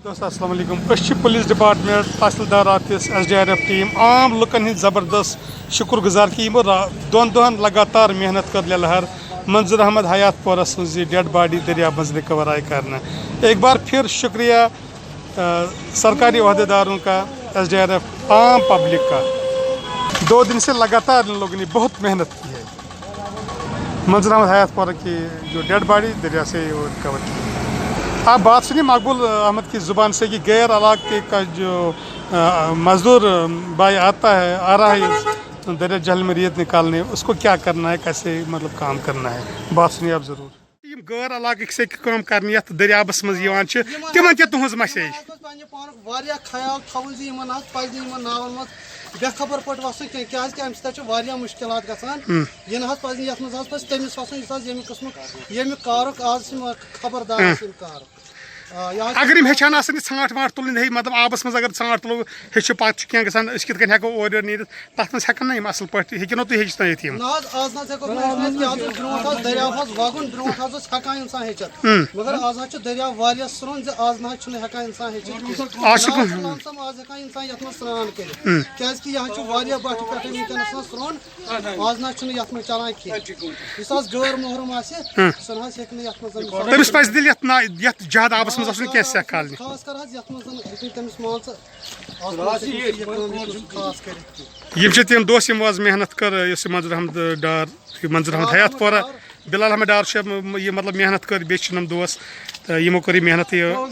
दोस्तों अस्सलाम वालेकुम पुलिस डिपार्टमेंट तहसीलदार ऑफिस SDRF टीम आम लुकन हंद ज़बरदस्त शुक्रगुजार कि यमो दोन दोहन लगातार मेहनत कर लहर मंजूर अहमद हयातपुर सज डेड बॉडी दरिया मज रिकवर आए करना। एक बार फिर शुक्रिया सरकारी अहदेदारों का, SDRF, आम पब्लिक का। 2 दिन से लगातार इन लोगों ने बहुत मेहनत की है। मंजूर अहमद हयातपुर की जो डेड बॉडी दरिया से वो रिकवर की। आप बात सुनिए मकबूल अहमद की ज़ुबान से कि गैर इलाके का जो मजदूर भाई आ रहा है दरिया जहल में रेत निकालने, उसको क्या करना है, कैसे मतलब काम करना है, बात सुनिए आप ज़रूर। गैर इलाके से काम करने दरियाबस मज तिमन तुज मैसेज ख्याल थवन नावन बेखबर पे वसन क्या अम सह मुश्किल गसान यह पे तमिस वसन ये कस्म ये कारक आज खबरदार कारक अगर हम हेचान ाट वाट तुल मतलब आबस मज अगर ाट तुलो हे पत क्या गसान कित हेको और नीर तथ मज हेकन ना असल पे हेकिनो तुम हेचनत आज दरियाव वगुन ब्रो हेकान इंसान हेचित मगर आज दरियाव वारिया स्रोन आज ना हेकान इंसान हेचित आज हेकान इंसान ये स्नान कर क्या बट पे स्रोन आज ना ये चलान कह गैर मोहरम सह तमिस पे दिल ज्यादा आबस खास कर तम दोस्त मेहनत कर मंजूर अहमद हयातपुरा बिलाल अहमद डार ये मतलब मेहनत कर बेम दोस्त तो यमो कर मेहनत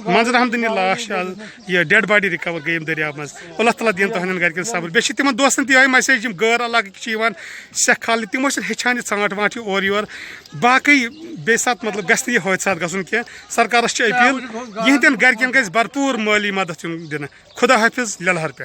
मंजूर अहमद लाश ये डेड बॉडी रिकवर गई दरिया मज अल्लाह ताला दिन तुहन घर सब्र बे तिम दोस्तन तह मैसेज गैर इलाक सेख खाल तमो हेचान ाट वाट और योर बाकी बे सात मतलब गि हादसा गन कह सरकारस अपील यहदन गरकन गज भरपूर माली मदद दिन खुदा हाफिज ललहर पे।